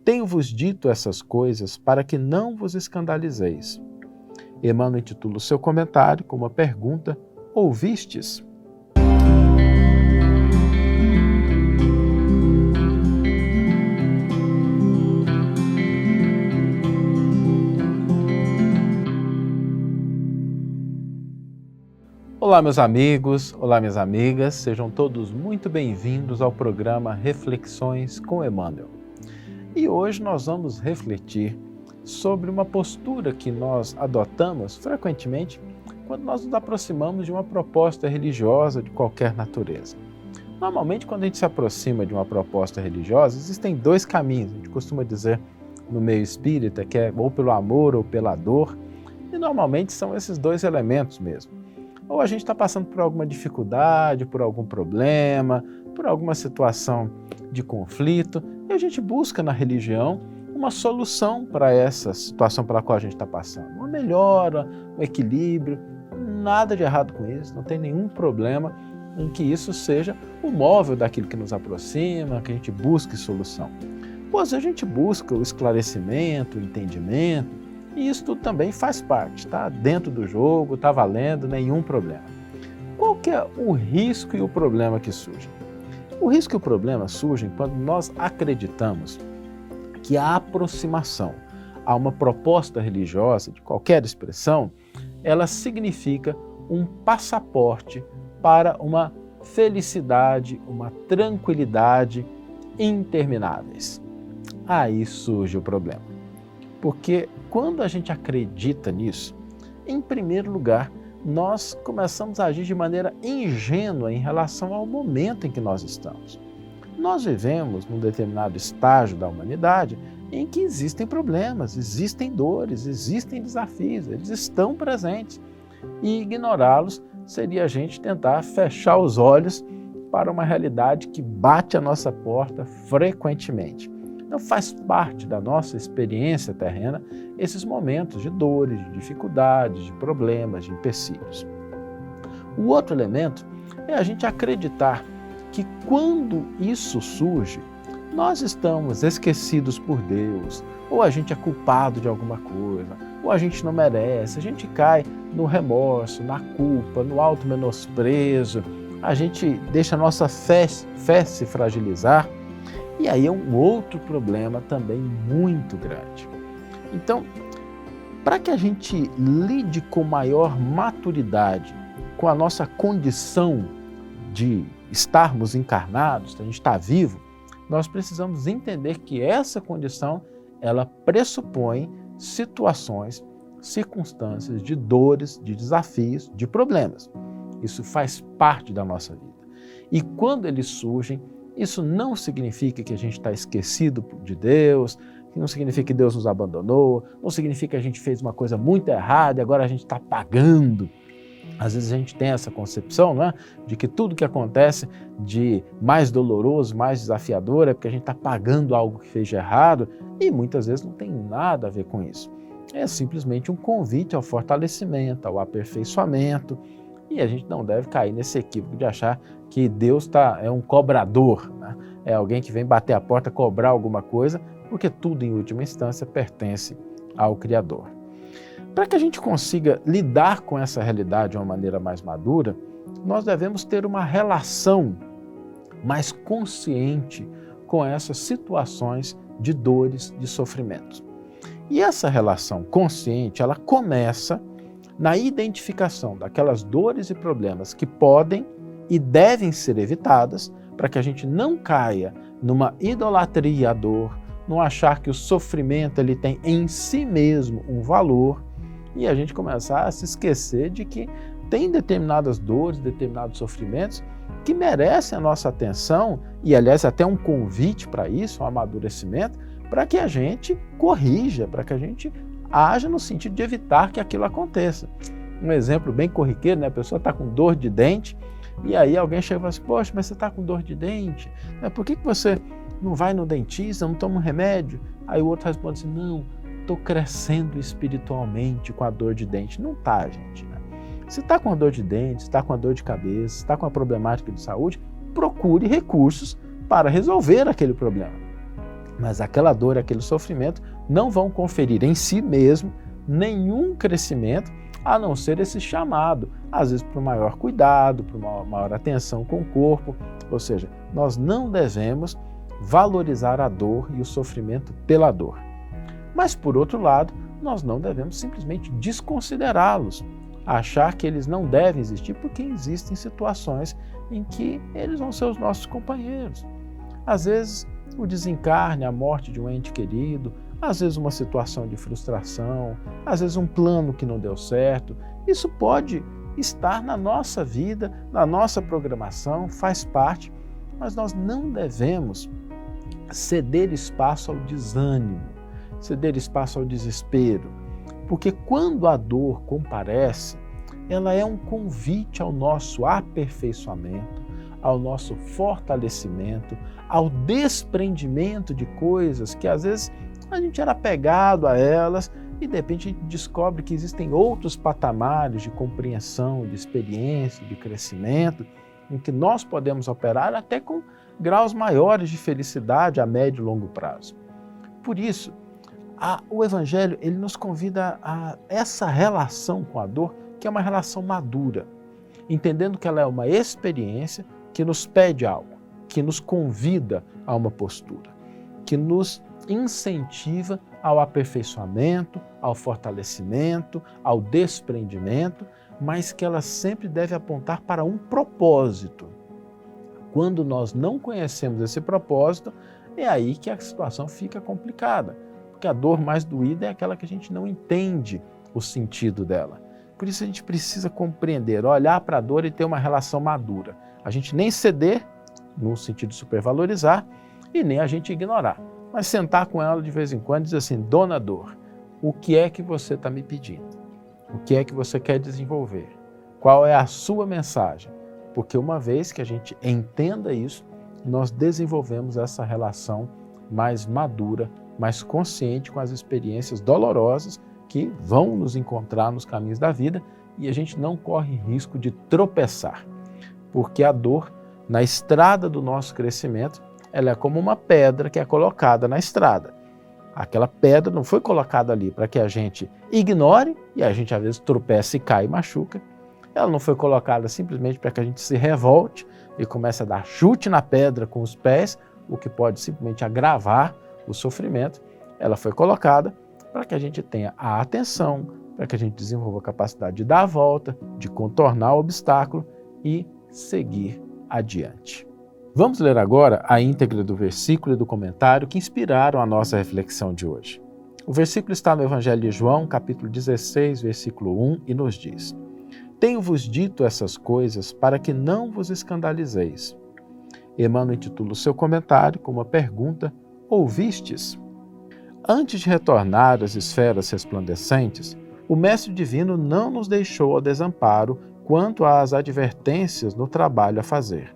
tenho-vos dito essas coisas para que não vos escandalizeis. Emmanuel intitula o seu comentário com uma pergunta: ouvistes? Olá, meus amigos, olá, minhas amigas, sejam todos muito bem-vindos ao programa Reflexões com Emmanuel. E hoje nós vamos refletir sobre uma postura que nós adotamos frequentemente quando nós nos aproximamos de uma proposta religiosa de qualquer natureza. Normalmente, quando a gente se aproxima de uma proposta religiosa, existem dois caminhos, a gente costuma dizer no meio espírita, que é ou pelo amor ou pela dor, e normalmente são esses dois elementos mesmo. Ou a gente está passando por alguma dificuldade, por algum problema, por alguma situação de conflito, e a gente busca na religião uma solução para essa situação pela qual a gente está passando. Uma melhora, um equilíbrio, nada de errado com isso, não tem nenhum problema em que isso seja o móvel daquilo que nos aproxima, que a gente busque solução. Pois a gente busca o esclarecimento, o entendimento, e isso tudo também faz parte, está dentro do jogo, está valendo, nenhum problema. Qual que é o risco e o problema que surgem? O risco e o problema surgem quando nós acreditamos que a aproximação a uma proposta religiosa, de qualquer expressão, ela significa um passaporte para uma felicidade, uma tranquilidade intermináveis. Aí surge o problema. Porque quando a gente acredita nisso, em primeiro lugar, nós começamos a agir de maneira ingênua em relação ao momento em que nós estamos. Nós vivemos num determinado estágio da humanidade em que existem problemas, existem dores, existem desafios, eles estão presentes. E ignorá-los seria a gente tentar fechar os olhos para uma realidade que bate à nossa porta frequentemente. Então faz parte da nossa experiência terrena esses momentos de dores, de dificuldades, de problemas, de empecilhos. O outro elemento é a gente acreditar que quando isso surge, nós estamos esquecidos por Deus, ou a gente é culpado de alguma coisa, ou a gente não merece, a gente cai no remorso, na culpa, no auto-menosprezo, a gente deixa a nossa fé se fragilizar. E aí é um outro problema também muito grande. Então, para que a gente lide com maior maturidade com a nossa condição de estarmos encarnados, de a gente estar vivo, nós precisamos entender que essa condição, ela pressupõe situações, circunstâncias de dores, de desafios, de problemas. Isso faz parte da nossa vida. E quando eles surgem, isso não significa que a gente está esquecido de Deus, não significa que Deus nos abandonou, não significa que a gente fez uma coisa muito errada e agora a gente está pagando. Às vezes a gente tem essa concepção, não é? De que tudo que acontece de mais doloroso, mais desafiador é porque a gente está pagando algo que fez de errado e muitas vezes não tem nada a ver com isso. É simplesmente um convite ao fortalecimento, ao aperfeiçoamento, e a gente não deve cair nesse equívoco de achar que Deus é um cobrador, né? É alguém que vem bater a porta, cobrar alguma coisa, porque tudo, em última instância, pertence ao Criador. Para que a gente consiga lidar com essa realidade de uma maneira mais madura, nós devemos ter uma relação mais consciente com essas situações de dores, de sofrimentos. E essa relação consciente, ela começa na identificação daquelas dores e problemas que podem e devem ser evitadas para que a gente não caia numa idolatria à dor, não achar que o sofrimento ele tem em si mesmo um valor e a gente começar a se esquecer de que tem determinadas dores, determinados sofrimentos que merecem a nossa atenção e, aliás, até um convite para isso, um amadurecimento, para que a gente corrija, para que a gente haja no sentido de evitar que aquilo aconteça. Um exemplo bem corriqueiro, né? A pessoa está com dor de dente e aí alguém chega e fala assim, poxa, mas você está com dor de dente, por que você não vai no dentista, não toma um remédio? Aí o outro responde assim, não, estou crescendo espiritualmente com a dor de dente. Não está, gente. Né? Se está com a dor de dente, se está com a dor de cabeça, se está com a problemática de saúde, procure recursos para resolver aquele problema. Mas aquela dor, aquele sofrimento não vão conferir em si mesmo nenhum crescimento, a não ser esse chamado, às vezes para um maior cuidado, para uma maior atenção com o corpo. Ou seja, nós não devemos valorizar a dor e o sofrimento pela dor. Mas, por outro lado, nós não devemos simplesmente desconsiderá-los, achar que eles não devem existir, porque existem situações em que eles vão ser os nossos companheiros. Às vezes, o desencarne, a morte de um ente querido, às vezes uma situação de frustração, às vezes um plano que não deu certo. Isso pode estar na nossa vida, na nossa programação, faz parte, mas nós não devemos ceder espaço ao desânimo, ceder espaço ao desespero, porque quando a dor comparece, ela é um convite ao nosso aperfeiçoamento, ao nosso fortalecimento, ao desprendimento de coisas que às vezes a gente era apegado a elas e de repente a gente descobre que existem outros patamares de compreensão, de experiência, de crescimento, em que nós podemos operar até com graus maiores de felicidade a médio e longo prazo. Por isso, o Evangelho ele nos convida a essa relação com a dor, que é uma relação madura, entendendo que ela é uma experiência que nos pede algo, que nos convida a uma postura, que nos incentiva ao aperfeiçoamento, ao fortalecimento, ao desprendimento, mas que ela sempre deve apontar para um propósito. Quando nós não conhecemos esse propósito, é aí que a situação fica complicada, porque a dor mais doída é aquela que a gente não entende o sentido dela. Por isso a gente precisa compreender, olhar para a dor e ter uma relação madura. A gente nem ceder, no sentido de supervalorizar, e nem a gente ignorar. Mas sentar com ela de vez em quando e dizer assim, dona dor, o que é que você está me pedindo? O que é que você quer desenvolver? Qual é a sua mensagem? Porque uma vez que a gente entenda isso, nós desenvolvemos essa relação mais madura, mais consciente com as experiências dolorosas que vão nos encontrar nos caminhos da vida e a gente não corre risco de tropeçar. Porque a dor, na estrada do nosso crescimento, ela é como uma pedra que é colocada na estrada. Aquela pedra não foi colocada ali para que a gente ignore e a gente às vezes tropeça e cai e machuca. Ela não foi colocada simplesmente para que a gente se revolte e comece a dar chute na pedra com os pés, o que pode simplesmente agravar o sofrimento. Ela foi colocada para que a gente tenha a atenção, para que a gente desenvolva a capacidade de dar a volta, de contornar o obstáculo e seguir adiante. Vamos ler agora a íntegra do versículo e do comentário que inspiraram a nossa reflexão de hoje. O versículo está no Evangelho de João, capítulo 16, versículo 1, e nos diz: Tenho-vos dito essas coisas para que não vos escandalizeis. Emmanuel intitula o seu comentário com uma pergunta: ouvistes? Antes de retornar às esferas resplandecentes, o Mestre Divino não nos deixou ao desamparo quanto às advertências no trabalho a fazer.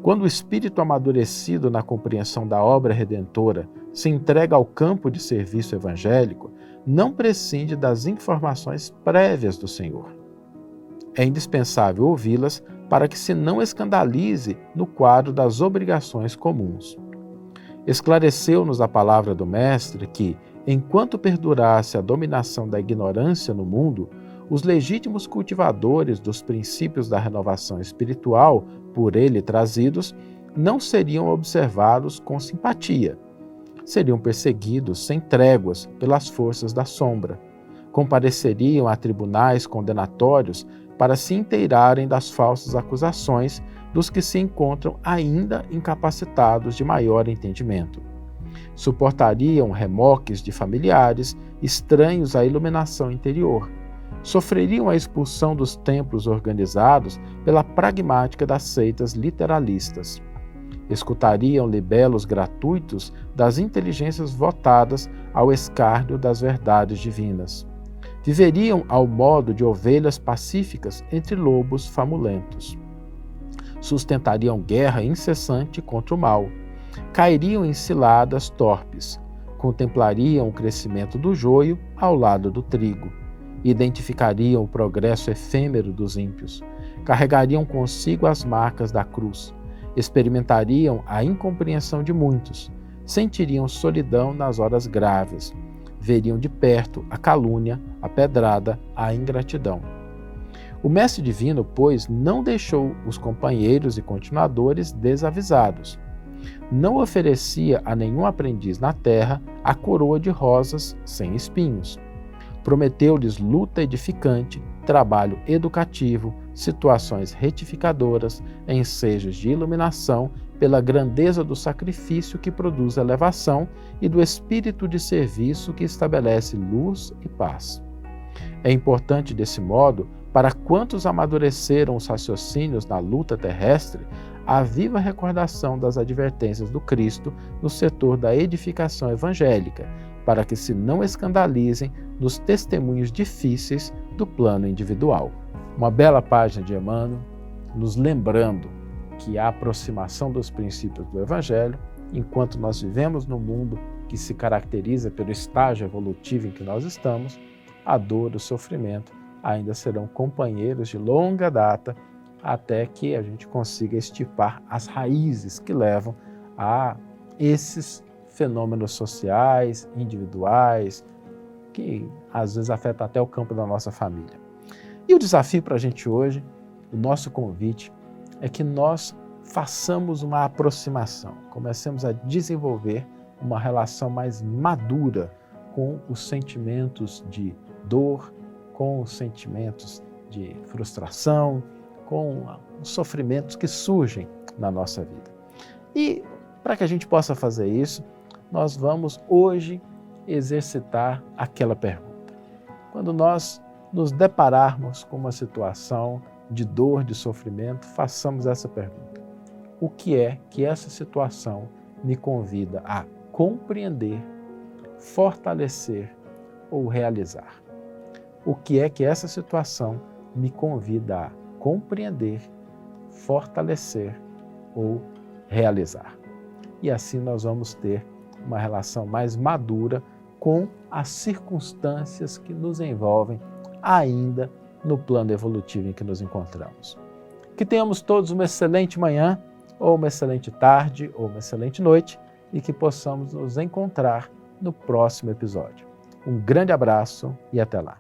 Quando o espírito amadurecido na compreensão da obra redentora se entrega ao campo de serviço evangélico, não prescinde das informações prévias do Senhor. É indispensável ouvi-las para que se não escandalize no quadro das obrigações comuns. Esclareceu-nos a palavra do Mestre que, enquanto perdurasse a dominação da ignorância no mundo, os legítimos cultivadores dos princípios da renovação espiritual, por ele trazidos, não seriam observados com simpatia. Seriam perseguidos sem tréguas pelas forças da sombra. Compareceriam a tribunais condenatórios para se inteirarem das falsas acusações dos que se encontram ainda incapacitados de maior entendimento. Suportariam remoques de familiares estranhos à iluminação interior. Sofreriam a expulsão dos templos organizados pela pragmática das seitas literalistas. Escutariam libelos gratuitos das inteligências votadas ao escárnio das verdades divinas. Viveriam ao modo de ovelhas pacíficas entre lobos famulentos. Sustentariam guerra incessante contra o mal. Cairiam em ciladas torpes. Contemplariam o crescimento do joio ao lado do trigo. Identificariam o progresso efêmero dos ímpios, carregariam consigo as marcas da cruz, experimentariam a incompreensão de muitos, sentiriam solidão nas horas graves, veriam de perto a calúnia, a pedrada, a ingratidão. O Mestre Divino, pois, não deixou os companheiros e continuadores desavisados. Não oferecia a nenhum aprendiz na terra a coroa de rosas sem espinhos. Prometeu-lhes luta edificante, trabalho educativo, situações retificadoras, ensejos de iluminação pela grandeza do sacrifício que produz elevação e do espírito de serviço que estabelece luz e paz. É importante, desse modo, para quantos amadureceram os raciocínios na luta terrestre, a viva recordação das advertências do Cristo no setor da edificação evangélica, para que se não escandalizem nos testemunhos difíceis do plano individual. Uma bela página de Emmanuel, nos lembrando que a aproximação dos princípios do Evangelho, enquanto nós vivemos num mundo que se caracteriza pelo estágio evolutivo em que nós estamos, a dor, o sofrimento ainda serão companheiros de longa data até que a gente consiga extirpar as raízes que levam a esses fenômenos sociais, individuais, que às vezes afetam até o campo da nossa família. E o desafio para a gente hoje, o nosso convite, é que nós façamos uma aproximação, comecemos a desenvolver uma relação mais madura com os sentimentos de dor, com os sentimentos de frustração, com os sofrimentos que surgem na nossa vida. E para que a gente possa fazer isso, nós vamos hoje exercitar aquela pergunta. Quando nós nos depararmos com uma situação de dor, de sofrimento, façamos essa pergunta. O que é que essa situação me convida a compreender, fortalecer ou realizar? O que é que essa situação me convida a compreender, fortalecer ou realizar? E assim nós vamos ter uma relação mais madura com as circunstâncias que nos envolvem ainda no plano evolutivo em que nos encontramos. Que tenhamos todos uma excelente manhã, ou uma excelente tarde, ou uma excelente noite, e que possamos nos encontrar no próximo episódio. Um grande abraço e até lá.